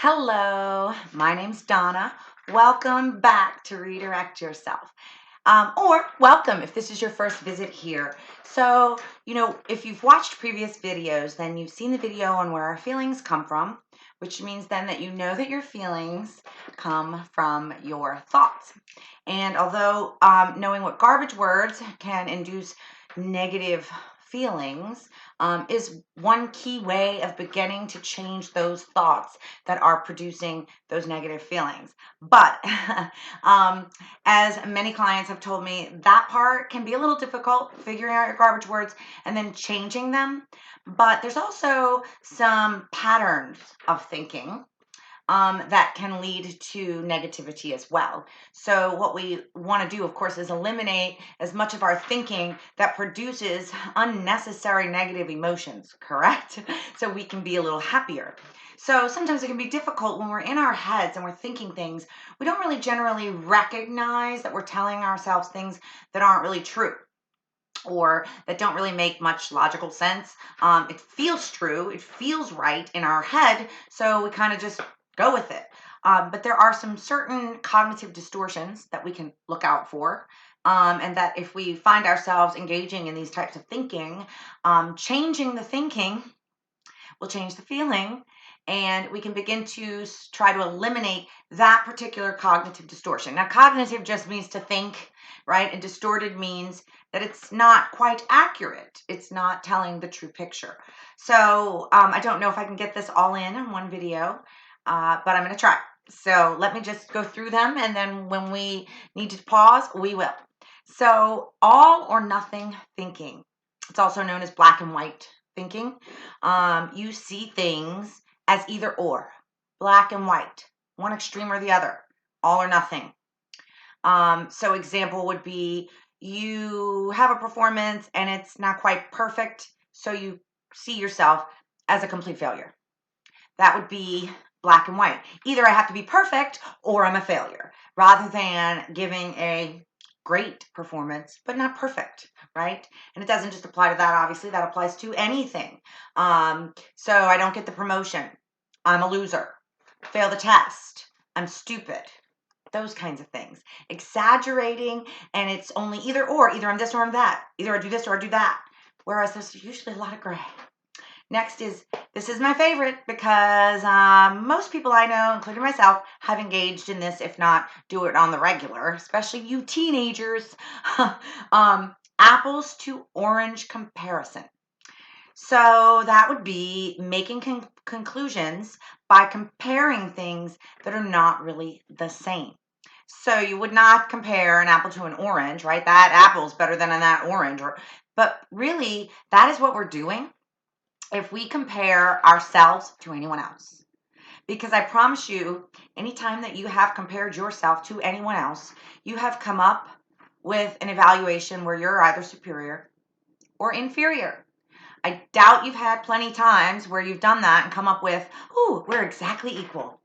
Hello, my name's Donna. Welcome back to Redirect Yourself. Or welcome if this is your first visit here. So, if you've watched previous videos, then you've seen the video on where our feelings come from, which means then that you know that your feelings come from your thoughts. And although knowing what garbage words can induce negative feelings is one key way of beginning to change those thoughts that are producing those negative feelings. But as many clients have told me, that part can be a little difficult, figuring out your garbage words and then changing them. But there's also some patterns of thinking that can lead to negativity as well. So what we want to do, of course, is eliminate as much of our thinking that produces unnecessary negative emotions, correct? So we can be a little happier. So sometimes it can be difficult when we're in our heads and we're thinking things. We don't really generally recognize that we're telling ourselves things that aren't really true or that don't really make much logical sense. It feels true, it feels right in our head, so we kind of just go with it. But there are some certain cognitive distortions that we can look out for. And that if we find ourselves engaging in these types of thinking, changing the thinking will change the feeling, and we can begin to try to eliminate that particular cognitive distortion. Now, cognitive just means to think, right? And distorted means that it's not quite accurate. It's not telling the true picture. So I don't know if I can get this all in one video, but I'm going to try. So let me just go through them, and then when we need to pause, we will. So all or nothing thinking. It's also known as black and white thinking. You see things as either or, black and white, one extreme or the other, all or nothing. So example would be you have a performance and it's not quite perfect, so you see yourself as a complete failure. That would be black and white. Either I have to be perfect or I'm a failure, rather than giving a great performance, but not perfect, right? And it doesn't just apply to that, obviously, that applies to anything. So I don't get the promotion, I'm a loser. Fail the test, I'm stupid. Those kinds of things. Exaggerating, and it's only either or, either I'm this or I'm that. Either I do this or I do that. Whereas there's usually a lot of gray. Next is, this is my favorite because most people I know, including myself, have engaged in this, if not do it on the regular, especially you teenagers. Apples to orange comparison. So that would be making conclusions by comparing things that are not really the same. So you would not compare an apple to an orange, right? That apple's better than that orange. But really, that is what we're doing if we compare ourselves to anyone else. Because I promise you, anytime that you have compared yourself to anyone else, you have come up with an evaluation where you're either superior or inferior. I doubt you've had plenty times where you've done that and come up with, ooh, we're exactly equal.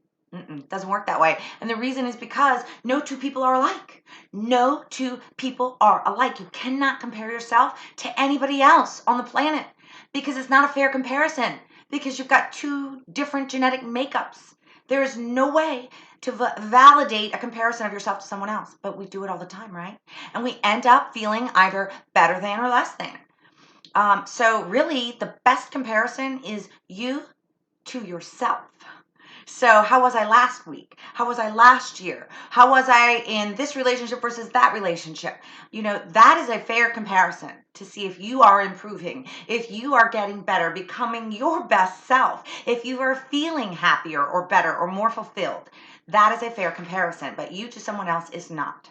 Doesn't work that way. And the reason is because no two people are alike. No two people are alike. You cannot compare yourself to anybody else on the planet because it's not a fair comparison, because you've got two different genetic makeups. There is no way to validate a comparison of yourself to someone else, but we do it all the time, right? And we end up feeling either better than or less than. So really, the best comparison is you to yourself. So how was I last week? How was I last year? How was I in this relationship versus that relationship? That is a fair comparison to see if you are improving, if you are getting better, becoming your best self, if you are feeling happier or better or more fulfilled. That is a fair comparison, but you to someone else is not.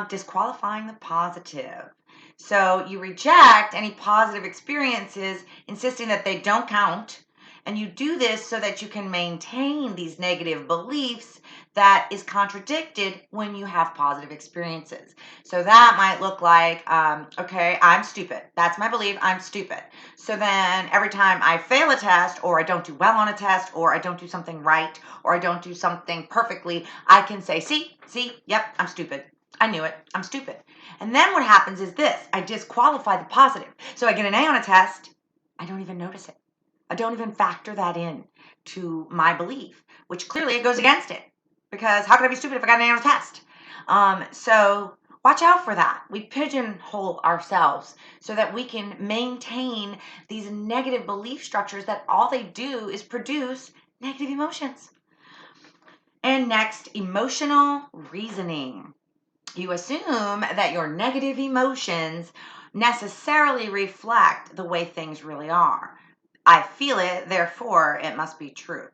Disqualifying the positive. So you reject any positive experiences, insisting that they don't count. And you do this so that you can maintain these negative beliefs that is contradicted when you have positive experiences. So that might look like, okay, I'm stupid. That's my belief, I'm stupid. So then every time I fail a test, or I don't do well on a test, or I don't do something right, or I don't do something perfectly, I can say, see, yep, I'm stupid. I knew it, I'm stupid. And then what happens is this, I disqualify the positive. So I get an A on a test, I don't even notice it. I don't even factor that in to my belief, which clearly it goes against it, because how could I be stupid if I got an A on a test? So watch out for that. We pigeonhole ourselves so that we can maintain these negative belief structures that all they do is produce negative emotions. And next, emotional reasoning. You assume that your negative emotions necessarily reflect the way things really are. I feel it, therefore it must be true.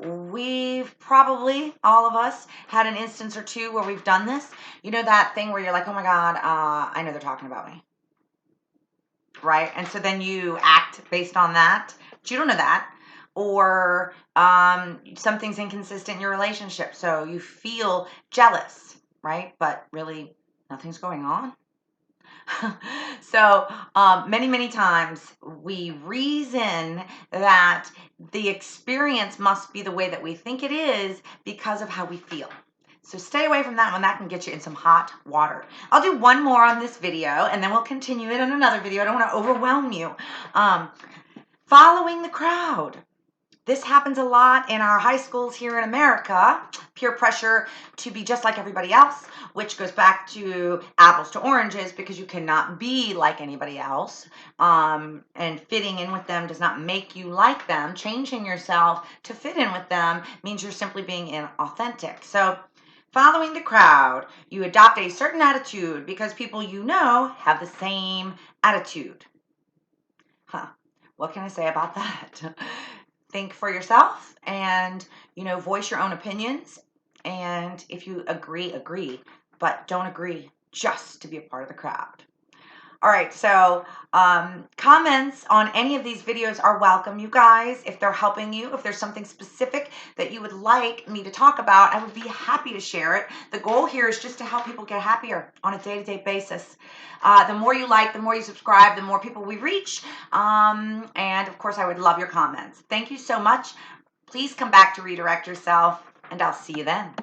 We've probably, all of us, had an instance or two where we've done this. You know that thing where you're like, oh my God, I know they're talking about me, right? And so then you act based on that, but you don't know that. Or something's inconsistent in your relationship, so you feel jealous, right? But really, nothing's going on. So many times we reason that the experience must be the way that we think it is because of how we feel. So stay away from that one. That can get you in some hot water. I'll do one more on this video, and then we'll continue it in another video. I don't want to overwhelm you. Following the crowd. This happens a lot in our high schools here in America. Peer pressure to be just like everybody else, which goes back to apples to oranges, because you cannot be like anybody else. And fitting in with them does not make you like them. Changing yourself to fit in with them means you're simply being inauthentic. So following the crowd, you adopt a certain attitude because people you know have the same attitude. What can I say about that? Think for yourself, and voice your own opinions, and if you agree, but don't agree just to be a part of the crowd. All right, so comments on any of these videos are welcome, you guys. If they're helping you, if there's something specific that you would like me to talk about, I would be happy to share it. The goal here is just to help people get happier on a day-to-day basis. The more you like, the more you subscribe, the more people we reach. And of course, I would love your comments. Thank you so much. Please come back to Redirect Yourself, and I'll see you then.